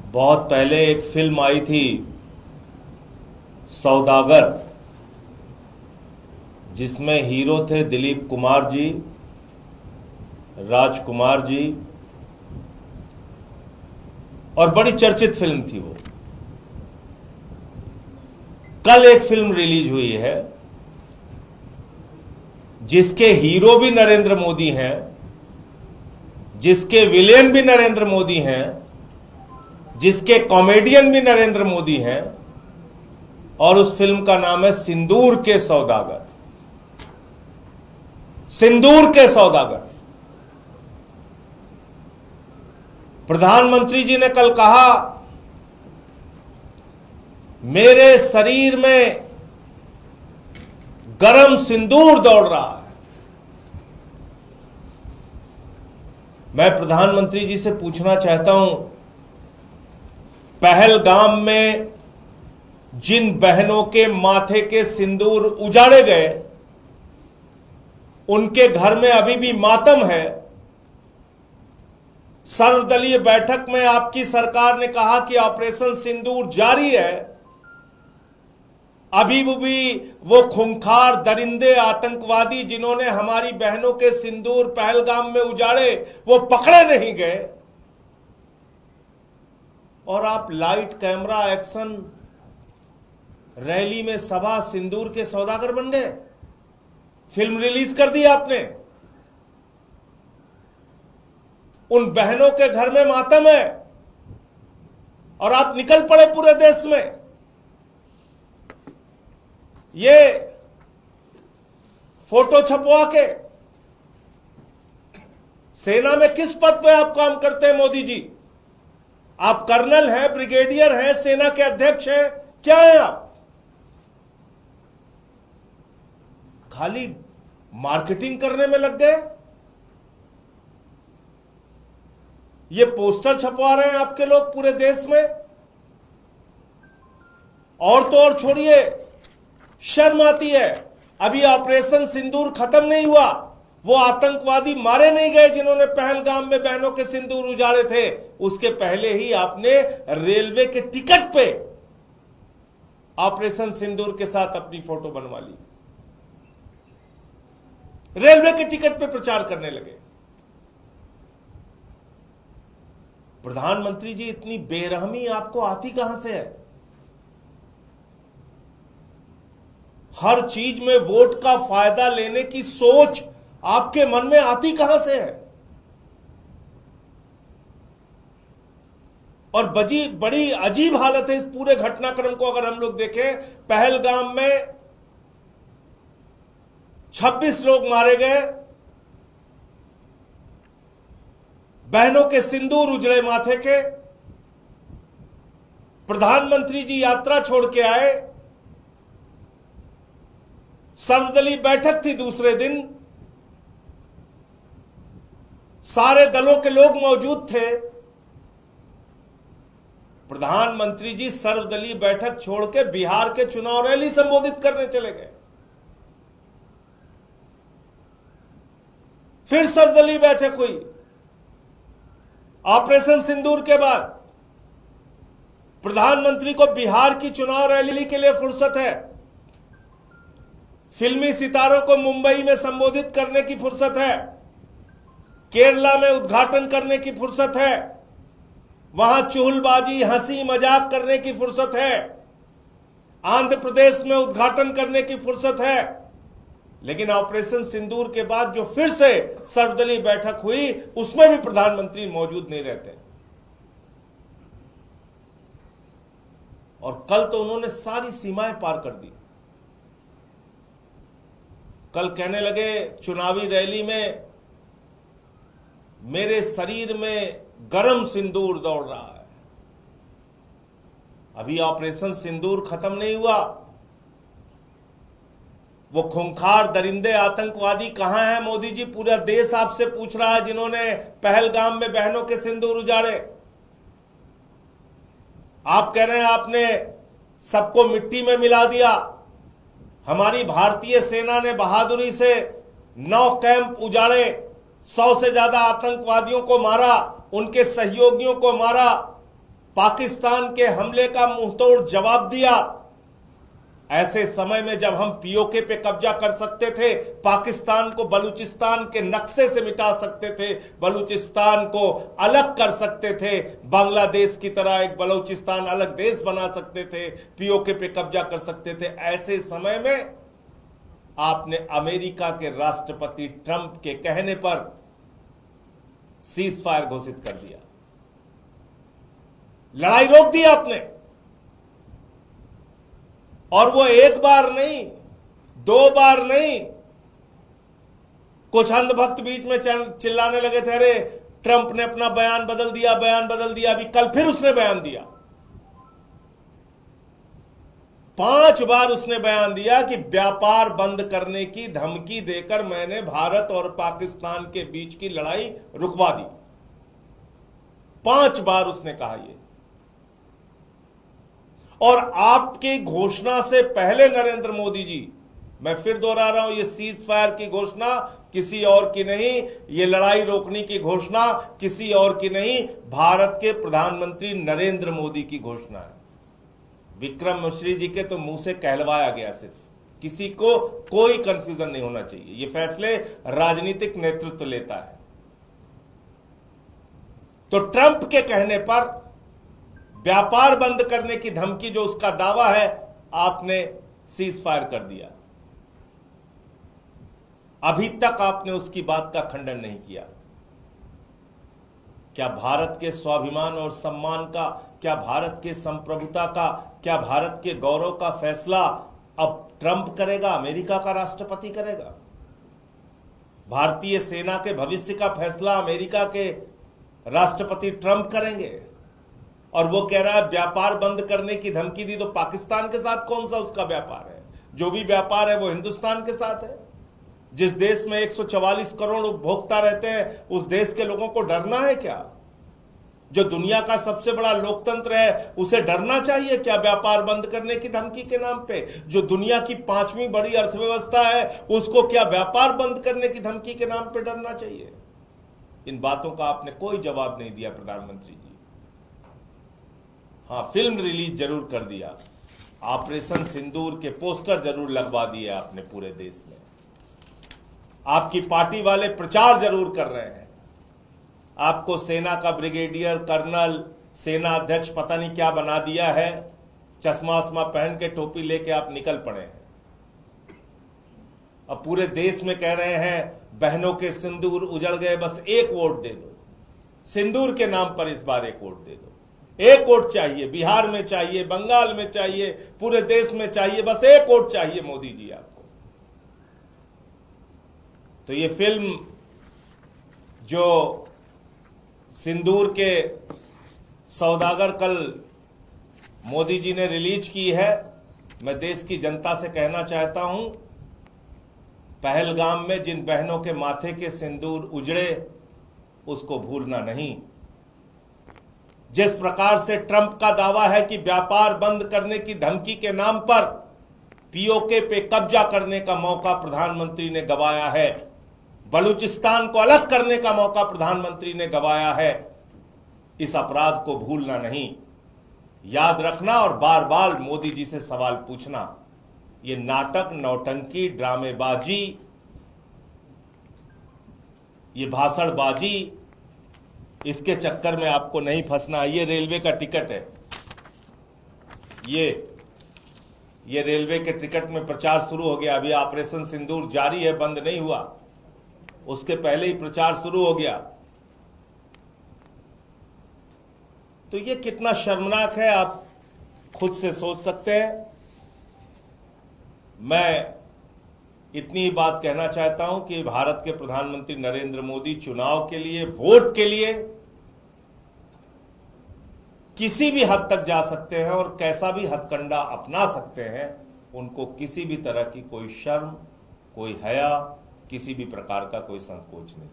बहुत पहले एक फिल्म आई थी सौदागर, जिसमें हीरो थे दिलीप कुमार जी, राजकुमार जी, और बड़ी चर्चित फिल्म थी वो। कल एक फिल्म रिलीज हुई है जिसके हीरो भी नरेंद्र मोदी हैं, जिसके विलेन भी नरेंद्र मोदी हैं, जिसके कॉमेडियन भी नरेंद्र मोदी हैं, और उस फिल्म का नाम है सिंदूर के सौदागर। सिंदूर के सौदागर। प्रधानमंत्री जी ने कल कहा, मेरे शरीर में गरम सिंदूर दौड़ रहा है। मैं प्रधानमंत्री जी से पूछना चाहता हूं, पहलगाम में जिन बहनों के माथे के सिंदूर उजाड़े गए, उनके घर में अभी भी मातम है। सर्वदलीय बैठक में आपकी सरकार ने कहा कि ऑपरेशन सिंदूर जारी है। अभी भी वो खूंखार दरिंदे आतंकवादी जिन्होंने हमारी बहनों के सिंदूर पहलगाम में उजाड़े, वो पकड़े नहीं गए। और आप लाइट कैमरा एक्शन रैली में सभा सिंदूर के सौदागर बन गए। फिल्म रिलीज कर दी आपने। उन बहनों के घर में मातम है और आप निकल पड़े पूरे देश में। ये फोटो छपवा के सेना में किस पद पे आप काम करते हैं मोदी जी? आप कर्नल हैं, ब्रिगेडियर हैं, सेना के अध्यक्ष हैं, क्या हैं आप? खाली मार्केटिंग करने में लग गए। ये पोस्टर छपवा रहे हैं आपके लोग पूरे देश में। और तो और छोड़िए, शर्म आती है। अभी ऑपरेशन सिंदूर खत्म नहीं हुआ, वो आतंकवादी मारे नहीं गए जिन्होंने पहलगाम में बहनों के सिंदूर उजाड़े थे। उसके पहले ही आपने रेलवे के टिकट पे ऑपरेशन सिंदूर के साथ अपनी फोटो बनवा ली। रेलवे के टिकट पे प्रचार करने लगे। प्रधानमंत्री जी, इतनी बेरहमी आपको आती कहां से है? हर चीज में वोट का फायदा लेने की सोच आपके मन में आती कहां से है? और बड़ी अजीब हालत है इस पूरे घटनाक्रम को अगर हम लोग देखें। पहलगाम में 26 लोग मारे गए, बहनों के सिंदूर उजड़े माथे के। प्रधानमंत्री जी यात्रा छोड़ के आए, सर्वदलीय बैठक थी दूसरे दिन, सारे दलों के लोग मौजूद थे। प्रधानमंत्री जी सर्वदलीय बैठक छोड़ के बिहार के चुनाव रैली संबोधित करने चले गए। फिर सर्वदलीय बैठक हुई ऑपरेशन सिंदूर के बाद। प्रधानमंत्री को बिहार की चुनाव रैली के लिए फुर्सत है, फिल्मी सितारों को मुंबई में संबोधित करने की फुर्सत है, केरला में उद्घाटन करने की फुर्सत है, वहां चुहलबाजी हंसी मजाक करने की फुर्सत है, आंध्र प्रदेश में उद्घाटन करने की फुर्सत है। लेकिन ऑपरेशन सिंदूर के बाद जो फिर से सर्वदलीय बैठक हुई, उसमें भी प्रधानमंत्री मौजूद नहीं रहते। और कल तो उन्होंने सारी सीमाएं पार कर दी। कल कहने लगे चुनावी रैली में, मेरे शरीर में गरम सिंदूर दौड़ रहा है। अभी ऑपरेशन सिंदूर खत्म नहीं हुआ। वो खूंखार दरिंदे आतंकवादी कहां हैं मोदी जी? पूरा देश आपसे पूछ रहा है, जिन्होंने पहलगाम में बहनों के सिंदूर उजाड़े। आप कह रहे हैं आपने सबको मिट्टी में मिला दिया। हमारी भारतीय सेना ने बहादुरी से 9 कैंप उजाड़े, 100 से ज्यादा आतंकवादियों को मारा, उनके सहयोगियों को मारा। पाकिस्तान के हमले का मुंहतोड़ जवाब दिया। ऐसे समय में जब हम पीओके पे कब्जा कर सकते थे, पाकिस्तान को बलूचिस्तान के नक्शे से मिटा सकते थे, बलूचिस्तान को अलग कर सकते थे, बांग्लादेश की तरह एक बलूचिस्तान अलग देश बना सकते थे, पीओके पे कब्जा कर सकते थे, ऐसे समय में आपने अमेरिका के राष्ट्रपति ट्रंप के कहने पर सीज फायर घोषित कर दिया, लड़ाई रोक दी आपने। और वो एक बार नहीं, दो बार नहीं, कुछ अंधभक्त बीच में चिल्लाने लगे थे, अरे ट्रंप ने अपना बयान बदल दिया, बयान बदल दिया। अभी कल फिर उसने बयान दिया, 5 बार उसने बयान दिया कि व्यापार बंद करने की धमकी देकर मैंने भारत और पाकिस्तान के बीच की लड़ाई रुकवा दी। 5 बार उसने कहा ये। और आपकी घोषणा से पहले नरेंद्र मोदी जी, मैं फिर दोहरा रहा हूं, ये सीज फायर की घोषणा किसी और की नहीं, ये लड़ाई रोकने की घोषणा किसी और की नहीं, भारत के प्रधानमंत्री नरेंद्र मोदी की घोषणा है। विक्रम मिश्री जी के तो मुंह से कहलवाया गया, सिर्फ किसी को कोई कंफ्यूजन नहीं होना चाहिए। ये फैसले राजनीतिक नेतृत्व लेता है। तो ट्रंप के कहने पर व्यापार बंद करने की धमकी जो उसका दावा है, आपने सीज फायर कर दिया। अभी तक आपने उसकी बात का खंडन नहीं किया। क्या भारत के स्वाभिमान और सम्मान का, क्या भारत के संप्रभुता का, क्या भारत के गौरव का फैसला अब ट्रंप करेगा, अमेरिका का राष्ट्रपति करेगा? भारतीय सेना के भविष्य का फैसला अमेरिका के राष्ट्रपति ट्रंप करेंगे। और वो कह रहा है व्यापार बंद करने की धमकी दी, तो पाकिस्तान के साथ कौन सा उसका व्यापार है? जो भी व्यापार है वो हिंदुस्तान के साथ है। जिस देश में 144 करोड़ उपभोक्ता रहते हैं, उस देश के लोगों को डरना है क्या? जो दुनिया का सबसे बड़ा लोकतंत्र है, उसे डरना चाहिए क्या व्यापार बंद करने की धमकी के नाम पे? जो दुनिया की 5वीं बड़ी अर्थव्यवस्था है, उसको क्या व्यापार बंद करने की धमकी के नाम पे डरना चाहिए? इन बातों का आपने कोई जवाब नहीं दिया प्रधानमंत्री जी। हाँ, फिल्म रिलीज जरूर कर दिया, ऑपरेशन सिंदूर के पोस्टर जरूर लगवा दिए आपने पूरे देश में, आपकी पार्टी वाले प्रचार जरूर कर रहे हैं, आपको सेना का ब्रिगेडियर, कर्नल, सेना अध्यक्ष पता नहीं क्या बना दिया है, चश्मा उस्मा पहन के टोपी लेके आप निकल पड़े हैं। अब पूरे देश में कह रहे हैं बहनों के सिंदूर उजड़ गए, बस एक वोट दे दो, सिंदूर के नाम पर इस बार एक वोट दे दो। एक वोट चाहिए, बिहार में चाहिए, बंगाल में चाहिए, पूरे देश में चाहिए, बस एक वोट चाहिए मोदी जी आपको। तो ये फिल्म जो सिंदूर के सौदागर कल मोदी जी ने रिलीज की है, मैं देश की जनता से कहना चाहता हूं, पहलगाम में जिन बहनों के माथे के सिंदूर उजड़े, उसको भूलना नहीं। जिस प्रकार से ट्रंप का दावा है कि व्यापार बंद करने की धमकी के नाम पर पीओके पे कब्जा करने का मौका प्रधानमंत्री ने गंवाया है, बलूचिस्तान को अलग करने का मौका प्रधानमंत्री ने गंवाया है, इस अपराध को भूलना नहीं, याद रखना और बार बार मोदी जी से सवाल पूछना। ये नाटक, नौटंकी, ड्रामेबाजी, ये भाषणबाजी, इसके चक्कर में आपको नहीं फंसना। ये रेलवे का टिकट है, ये रेलवे के टिकट में प्रचार शुरू हो गया। अभी ऑपरेशन सिंदूर जारी है, बंद नहीं हुआ, उसके पहले ही प्रचार शुरू हो गया। तो ये कितना शर्मनाक है, आप खुद से सोच सकते हैं। मैं इतनी ही बात कहना चाहता हूं कि भारत के प्रधानमंत्री नरेंद्र मोदी चुनाव के लिए, वोट के लिए किसी भी हद तक जा सकते हैं और कैसा भी हथकंडा अपना सकते हैं। उनको किसी भी तरह की कोई शर्म, कोई हया, किसी भी प्रकार का कोई संकोच नहीं।